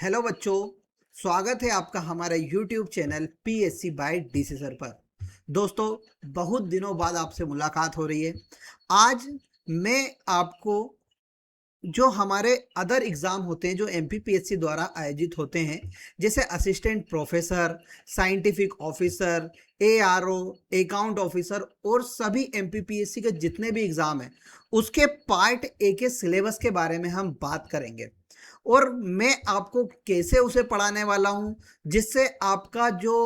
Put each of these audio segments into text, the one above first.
Hello बच्चों, स्वागत है आपका हमारे YouTube channel PSC by DC sir पर। दोस्तों, बहुत दिनों बाद आपसे मुलाकात हो रही है। आज मैं आपको जो हमारे अदर एग्ज़ाम होते हैं जो MPPSC द्वारा आयोजित होते हैं, जैसे assistant professor, scientific officer, ARO, account officer और सभी MPPSC के जितने भी एग्ज़ाम हैं उसके पार्ट ए के सिलेबस के बारे में हम बात करेंगे और मैं आपको कैसे उसे पढ़ाने वाला हूं जिससे आपका जो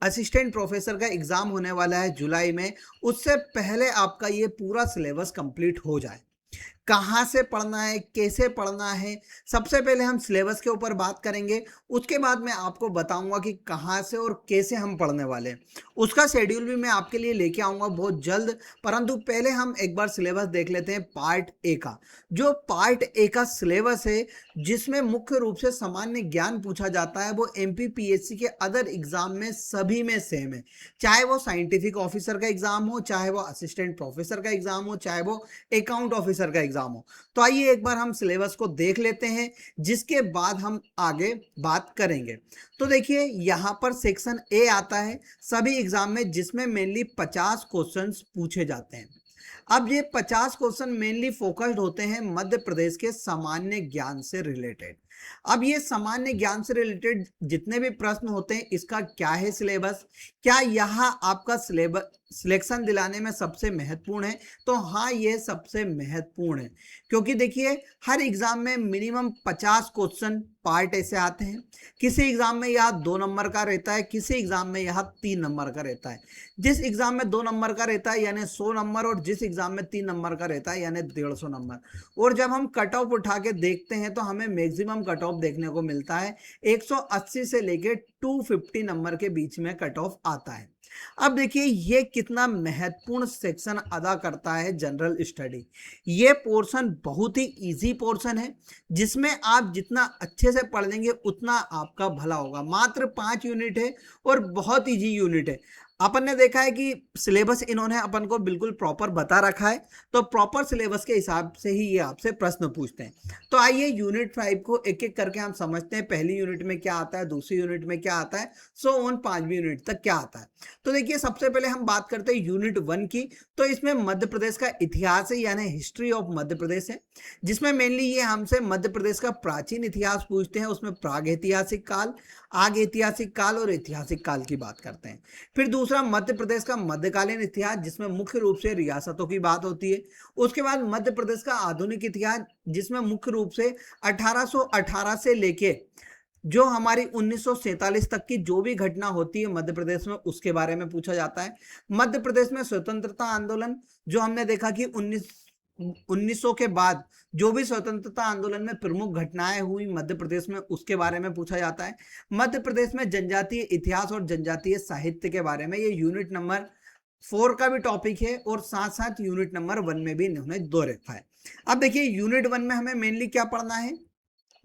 असिस्टेंट प्रोफेसर का एग्ज़ाम होने वाला है जुलाई में, उससे पहले आपका ये पूरा सिलेबस कंप्लीट हो जाए। कहाँ से पढ़ना है, कैसे पढ़ना है, सबसे पहले हम सिलेबस के ऊपर बात करेंगे। उसके बाद मैं आपको बताऊंगा कि कहाँ से और कैसे हम पढ़ने वाले हैं। उसका शेड्यूल भी मैं आपके लिए लेके आऊँगा बहुत जल्द, परंतु पहले हम एक बार सिलेबस देख लेते हैं पार्ट ए का। जो पार्ट ए का सिलेबस है जिसमें मुख्य रूप से सामान्य ज्ञान पूछा जाता है, वो MPPSC के अदर एग्जाम में सभी में सेम है। चाहे वो साइंटिफिक ऑफिसर का एग्जाम हो, चाहे वो असिस्टेंट प्रोफेसर का एग्जाम हो, चाहे वो अकाउंट ऑफिसर का एग्जाम हो। तो आइए एक बार हम सिलेबस को देख लेते हैं, जिसके बाद हम आगे बात करेंगे। तो देखिए, यहाँ पर सेक्शन ए आता है सभी एग्जाम में, जिसमें मेनली 50 क्वेश्चंस पूछे जाते हैं। अब ये 50 क्वेश्चन मेनली फोकस्ड होते हैं मध्य प्रदेश के सामान्य ज्ञान से रिलेटेड। अब ये सामान्य ज्ञान से रिलेटेड जितने भी प्रश्न होते हैं, इसका क्या है सिलेबस, क्या यहाँ आपका सिलेबस सिलेक्शन दिलाने में सबसे महत्वपूर्ण है? तो हाँ, ये सबसे महत्वपूर्ण है, क्योंकि देखिए हर एग्जाम में मिनिमम 50 क्वेश्चन पार्ट ऐसे आते हैं। किसी एग्जाम में यह 2 नंबर का रहता है, किसी एग्जाम में यह 3 नंबर का रहता है। जिस एग्जाम में 2 नंबर का रहता है यानी 100 नंबर, और जिस एग्जाम में 3 नंबर का रहता है यानी 150 नंबर। और जब हम कट ऑफ उठा के देखते हैं तो हमें मैक्सिमम कट ऑफ देखने को मिलता है 180 से लेके 250 नंबर के बीच में कट ऑफ आता है। अब देखिए ये कितना महत्वपूर्ण सेक्शन अदा करता है जनरल स्टडी। ये पोर्शन बहुत ही इजी पोर्शन है, जिसमें आप जितना अच्छे से पढ़ लेंगे उतना आपका भला होगा। मात्र 5 यूनिट है और बहुत इजी यूनिट है। अपन ने देखा है कि सिलेबस इन्होंने अपन को बिल्कुल प्रॉपर बता रखा है, तो प्रॉपर सिलेबस के हिसाब से ही ये आपसे प्रश्न पूछते हैं। तो आइए यूनिट 5 को एक एक करके हम समझते हैं। पहली यूनिट में क्या आता है, दूसरी यूनिट में क्या आता है, सो ऑन 5वीं यूनिट तक क्या आता है। तो देखिए, सबसे पहले हम बात करते हैं यूनिट 1 की। तो इसमें मध्य प्रदेश का इतिहास है यानी हिस्ट्री ऑफ मध्य प्रदेश है, जिसमें मेनली ये हमसे मध्य प्रदेश का प्राचीन इतिहास पूछते हैं। उसमें प्राग ऐतिहासिक काल, आग ऐतिहासिक काल और ऐतिहासिक काल की बात करते हैं। फिर दूसरा मध्य प्रदेश का मध्यकालीन इतिहास, जिसमें मुख्य रूप से रियासतों की बात होती है। उसके बाद मध्य प्रदेश का आधुनिक इतिहास, जिसमें मुख्य रूप से 1818 से लेके जो हमारी 1947 तक की जो भी घटना होती है मध्य प्रदेश में, उसके बारे में पूछा जाता है। मध्य प्रदेश में स्वतंत्रता आंदोलन, जो हमने देखा कि 1900 के बाद जो भी स्वतंत्रता आंदोलन में प्रमुख घटनाएं हुई मध्य प्रदेश में, उसके बारे में पूछा जाता है। मध्य प्रदेश में जनजातीय इतिहास और जनजातीय साहित्य के बारे में, ये यूनिट नंबर 4 का भी टॉपिक है और साथ साथ यूनिट नंबर 1 में भी इन्होंने दो रखा है। अब देखिए, यूनिट 1 में हमें मेनली क्या पढ़ना है,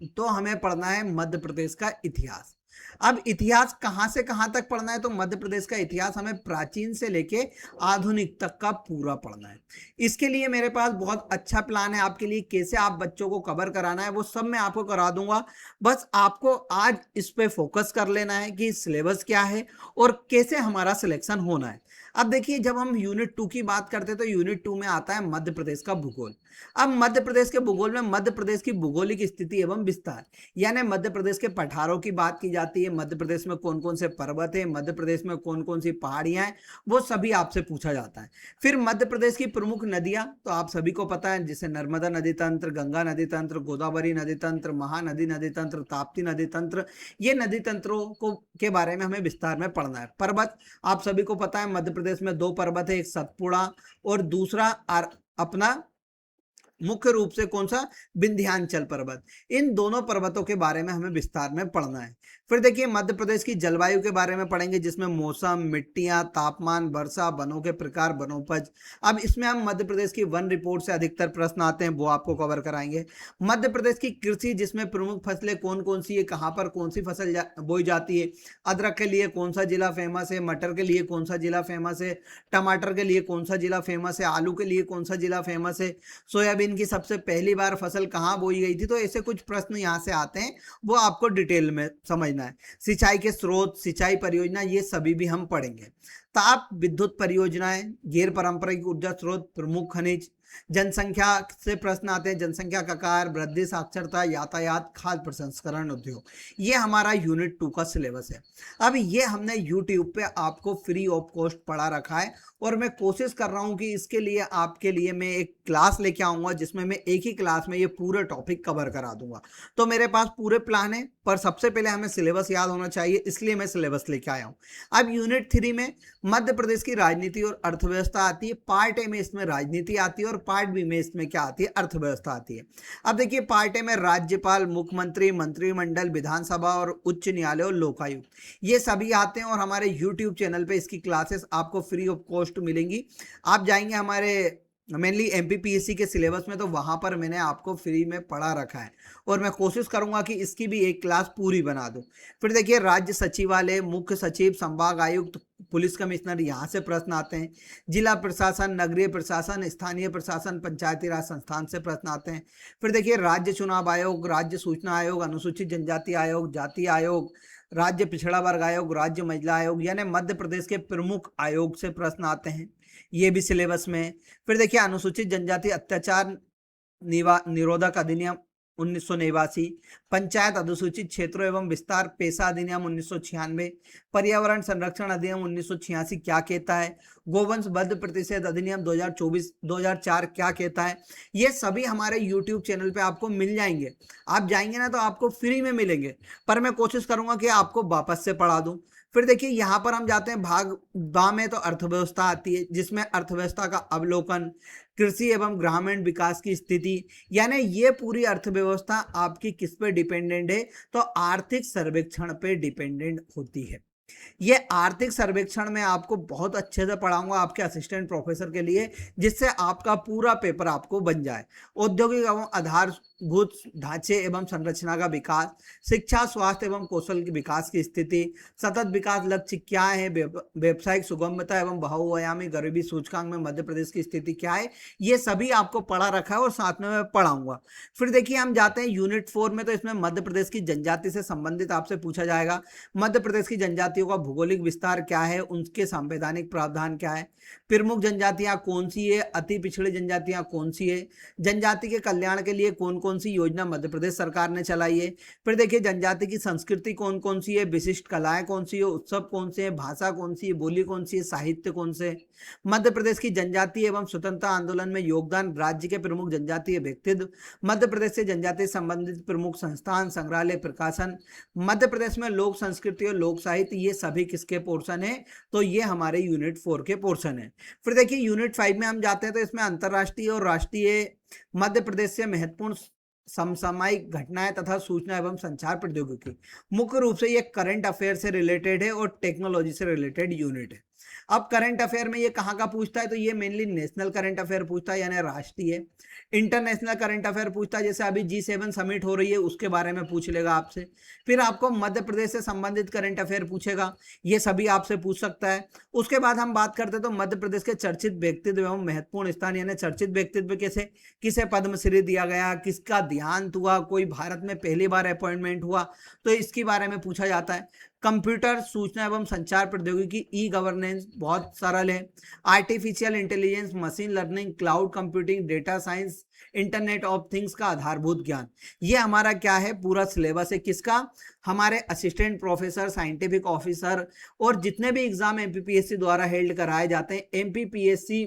तो हमें पढ़ना है मध्य प्रदेश का इतिहास। अब इतिहास कहां से कहां तक पढ़ना है, तो मध्य प्रदेश का इतिहास हमें प्राचीन से लेके आधुनिक तक का पूरा पढ़ना है। इसके लिए मेरे पास बहुत अच्छा प्लान है आपके लिए, कैसे आप बच्चों को कवर कराना है वो सब मैं आपको करा दूंगा। बस आपको आज इस पे फोकस कर लेना है कि सिलेबस क्या है और कैसे हमारा सिलेक्शन होना है। अब देखिए, जब हम यूनिट 2 की बात करते हैं तो यूनिट 2 में आता है मध्य प्रदेश का भूगोल। अब मध्य प्रदेश के भूगोल में मध्य प्रदेश की भौगोलिक स्थिति एवं विस्तार, यानी मध्य प्रदेश के पठारों की बात की जाती है। मध्य प्रदेश में कौन कौन से पर्वत है, मध्य प्रदेश में कौन कौन सी पहाड़ियां हैं, वो सभी आपसे पूछा जाता है। फिर मध्य प्रदेश की प्रमुख नदियां, तो आप सभी को पता है, जैसे नर्मदा नदी तंत्र, गंगा नदी तंत्र, गोदावरी नदी तंत्र, महानदी नदी तंत्र, ताप्ती नदी तंत्र। ये नदी तंत्रों को के बारे में हमें विस्तार में पढ़ना है। पर्वत, आप सभी को पता है मध्य प्रदेश में 2 पर्वत है, एक सतपुड़ा और दूसरा अपना मुख्य रूप से कौन सा, विंध्याचल पर्वत। इन दोनों पर्वतों के बारे में हमें विस्तार में पढ़ना है। फिर देखिए, मध्य प्रदेश की जलवायु के बारे में पढ़ेंगे, जिसमें मौसम, मिट्टियां, तापमान, वर्षा, वनों के प्रकार, वनोपज। अब इसमें हम मध्य प्रदेश की वन रिपोर्ट से अधिकतर प्रश्न आते हैं, वो आपको कवर कराएंगे। मध्य प्रदेश की कृषि, जिसमें प्रमुख फसलें कौन कौन सी है, कहाँ पर कौन सी फसल बोई जाती है। अदरक के लिए कौन सा जिला फेमस है, मटर के लिए कौन सा जिला फेमस है, टमाटर के लिए कौन सा जिला फेमस है, आलू के लिए कौन सा जिला फेमस है, सोयाबीन इनकी सबसे पहली बार फसल कहाँ बोई गई थी, तो ऐसे कुछ प्रश्न यहाँ से आते हैं, वो आपको डिटेल में समझना है। सिंचाई के स्रोत, सिंचाई परियोजना, ये सभी भी हम पढ़ेंगे। ताप विद्युत परियोजनाएं, गैर पारंपरिक ऊर्जा स्रोत, प्रमुख खनिज, जनसंख्या से प्रश्न आते हैं, जनसंख्या का आकार, वृद्धि, साक्षरता, यातायात, खाद्य प्रसंस्करण उद्योग। ये हमारा यूनिट 2 का सिलेबस है। अब ये हमने यूट्यूब पे आपको फ्री ऑफ कॉस्ट पढ़ा रखा है, और मैं कोशिश कर रहा हूँ कि इसके लिए आपके लिए मैं एक क्लास लेके आऊँगा, जिसमें मैं एक ही क्लास में ये पूरे टॉपिक कवर करा दूंगा। तो मेरे पास पूरे प्लान है, पर सबसे पहले हमें सिलेबस याद होना चाहिए, इसलिए मैं सिलेबस लेके आया हूँ। अब यूनिट 3 में मध्य प्रदेश की राजनीति और अर्थव्यवस्था आती है। पार्ट ए में इसमें राजनीति आती है, और पार्ट बी में इसमें क्या आती है, अर्थव्यवस्था आती है। अब देखिए, पार्ट ए में राज्यपाल, मुख्यमंत्री, मंत्रिमंडल, विधानसभा और उच्च न्यायालय और लोकायुक्त, ये सभी आते हैं, और हमारे यूट्यूब चैनल पे इसकी क्लासेस आपको फ्री ऑफ कॉस्ट मिलेंगी। आप जाएंगे हमारे मेनली एमपीपीएससी के सिलेबस में, तो वहां पर मैंने आपको फ्री में पढ़ा रखा है, और मैं कोशिश करूंगा कि इसकी भी एक क्लास पूरी बना दूं। फिर देखिए, राज्य सचिवालय, मुख्य सचिव, संभाग आयुक्त, पुलिस कमिश्नर, यहाँ से प्रश्न आते हैं। जिला प्रशासन, नगरीय प्रशासन, स्थानीय प्रशासन, पंचायती राज संस्थान से प्रश्न आते हैं। फिर देखिए, राज्य चुनाव आयोग, राज्य सूचना आयोग, अनुसूचित जनजाति आयोग, जाति आयोग, राज्य पिछड़ा वर्ग आयोग, राज्य महिला आयोग, यानी मध्य प्रदेश के प्रमुख आयोग से प्रश्न आते हैं, ये भी सिलेबस में। फिर देखिए, अनुसूचित जनजाति अत्याचार निरोधक अधिनियम 1989, पंचायत अनुसूचित क्षेत्रों एवं विस्तार पेशा अधिनियम 1996, पर्यावरण संरक्षण अधिनियम 1986 क्या कहता है, गोवंश वध प्रतिषेध अधिनियम 2004 क्या कहता है, ये सभी हमारे YouTube चैनल पे आपको मिल जाएंगे। आप जाएंगे ना तो आपको फ्री में मिलेंगे, पर मैं कोशिश करूंगा कि आपको वापस से पढ़ा दूं। फिर देखिए, यहाँ पर हम जाते हैं भाग बा में, तो अर्थव्यवस्था आती है, जिसमें अर्थव्यवस्था का अवलोकन, कृषि एवं ग्रामीण विकास की स्थिति, यानी ये पूरी अर्थव्यवस्था आपकी किस पे डिपेंडेंट है, तो आर्थिक सर्वेक्षण पे डिपेंडेंट होती है। ये आर्थिक सर्वेक्षण में आपको बहुत अच्छे से पढ़ाऊंगा आपके असिस्टेंट प्रोफेसर के लिए, जिससे आपका पूरा पेपर आपको बन जाए। औद्योगिक एवं आधारभूत ढांचे एवं संरचना का विकास, शिक्षा, स्वास्थ्य एवं कौशल के विकास की स्थिति, सतत विकास लक्ष्य क्या है, व्यवसायिक सुगमता एवं बहुआयामी गरीबी सूचकांक में मध्य प्रदेश की स्थिति क्या है, ये सभी आपको पढ़ा रखा है, और साथ में मैं पढ़ाऊंगा। फिर देखिए, हम जाते हैं यूनिट 4 में, तो इसमें मध्य प्रदेश की जनजाति से संबंधित आपसे पूछा जाएगा। मध्य प्रदेश की जनजातियों का भौगोलिक विस्तार क्या है, उनके संवैधानिक प्रावधान क्या है, प्रमुख जनजातियां कौन सी है, अति पिछड़ी जनजातियां कौन सी है, जनजाति के कल्याण के लिए कौन कौन सी योजना मध्य प्रदेश सरकार ने चलाई है। फिर देखिए, जनजाति की संस्कृति कौन कौन सी है, विशिष्ट कलाएं कौन सी है, उत्सव कौन से है, भाषा कौन सी है, बोली कौन सी है, साहित्य कौन से। मध्य प्रदेश की जनजातीय एवं स्वतंत्रता आंदोलन में योगदान, राज्य के प्रमुख जनजातीय व्यक्तित्व, मध्य प्रदेश से जनजाति संबंधित प्रमुख संस्थान, संग्रहालय, प्रकाशन, मध्य प्रदेश में लोक संस्कृति और लोक साहित्य, ये सभी किसके पोर्शन है, तो ये हमारे यूनिट 4 के पोर्शन है। फिर देखिए, यूनिट 5 में हम जाते हैं, तो इसमें अंतरराष्ट्रीय और राष्ट्रीय मध्य प्रदेश से महत्वपूर्ण समसामयिक घटनाएं तथा सूचना एवं संचार प्रौद्योगिकी, मुख्य रूप से ये करंट अफेयर से रिलेटेड है और टेक्नोलॉजी से रिलेटेड यूनिट है। अब करंट अफेयर में ये कहाँ का पूछता है, तो ये मेनली नेशनल करंट अफेयर पूछता है, यानी राष्ट्रीय। इंटरनेशनल करंट अफेयर पूछता है, जैसे अभी G7 समिट हो रही है, उसके बारे में पूछ लेगा आपसे। फिर आपको मध्य प्रदेश से संबंधित करंट अफेयर पूछेगा, ये सभी आपसे पूछ सकता है। उसके बाद हम बात करते हैं तो मध्य प्रदेश के चर्चित व्यक्तित्व एवं महत्वपूर्ण स्थान, यानी चर्चित व्यक्तित्व कैसे, किसे पद्मश्री दिया गया, किसका देहांत हुआ, कोई भारत में पहली बार अपॉइंटमेंट हुआ, तो इसके बारे में पूछा जाता है। कंप्यूटर सूचना एवं संचार प्रौद्योगिकी, ई गवर्नेंस बहुत सरल है। Artificial intelligence, machine learning, cloud computing, data science, internet of things का आधारभूत ज्ञान, ये हमारा क्या है, पूरा सिलेबस है। किसका, हमारे असिस्टेंट प्रोफेसर, साइंटिफिक ऑफिसर, और जितने भी एग्जाम एमपीपीएससी द्वारा हेल्ड कराए जाते हैं। एमपीपीएससी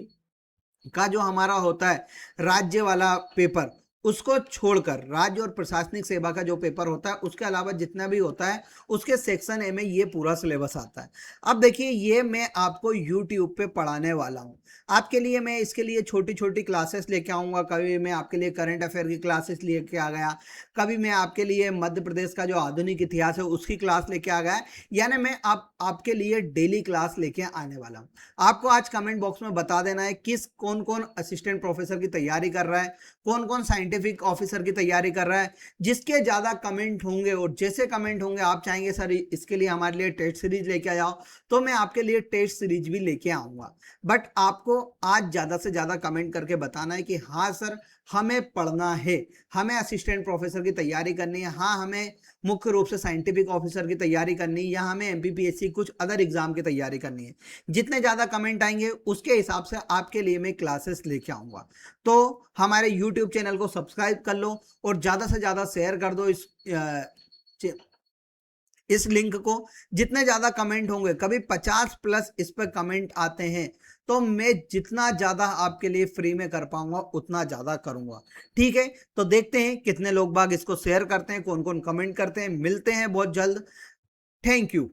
का जो हमारा होता है राज्य वाला पेपर, उसको छोड़कर राज्य और प्रशासनिक सेवा का जो पेपर होता है, उसके अलावा जितना भी होता है, उसके सेक्शन ए में ये पूरा सिलेबस आता है। अब देखिए, ये मैं आपको यूट्यूब पे पढ़ाने वाला हूँ आपके लिए। मैं इसके लिए छोटी छोटी क्लासेस लेके आऊँगा। कभी मैं आपके लिए करंट अफेयर की क्लासेस लेके आ गया, कभी मैं आपके लिए मध्य प्रदेश का जो आधुनिक इतिहास है उसकी क्लास लेके आ गया, यानी मैं आपके लिए डेली क्लास लेके आने वाला हूँ। आपको आज कमेंट बॉक्स में बता देना है कौन कौन असिस्टेंट प्रोफेसर की तैयारी कर रहा है, कौन कौन साइंटिफिक ऑफिसर की तैयारी कर रहा है। जिसके ज़्यादा कमेंट होंगे और जैसे कमेंट होंगे, आप चाहेंगे सर इसके लिए हमारे लिए टेस्ट सीरीज लेके आ जाओ, तो मैं आपके लिए टेस्ट सीरीज भी लेके आऊँगा। बट आपको आज ज़्यादा से ज़्यादा कमेंट करके बताना है कि हाँ सर, हमें पढ़ना है, हमें असिस्टेंट प्रोफेसर की तैयारी करनी है, हाँ हमें मुख्य रूप से साइंटिफिक ऑफिसर की तैयारी करनी है, या हमें एमपीपीएससी कुछ अदर एग्जाम की तैयारी करनी है। जितने ज़्यादा कमेंट आएंगे उसके हिसाब से आपके लिए मैं क्लासेस लेके आऊँगा। तो हमारे यूट्यूब चैनल को सब्सक्राइब कर लो और ज़्यादा से ज़्यादा शेयर कर दो इस लिंक को। जितने ज़्यादा कमेंट होंगे, कभी 50 प्लस इस पर कमेंट आते हैं, तो मैं जितना ज़्यादा आपके लिए फ्री में कर पाऊंगा उतना ज़्यादा करूंगा। ठीक है, तो देखते हैं कितने लोग बाग इसको शेयर करते हैं, कौन कौन कमेंट करते हैं। मिलते हैं बहुत जल्द। Thank you.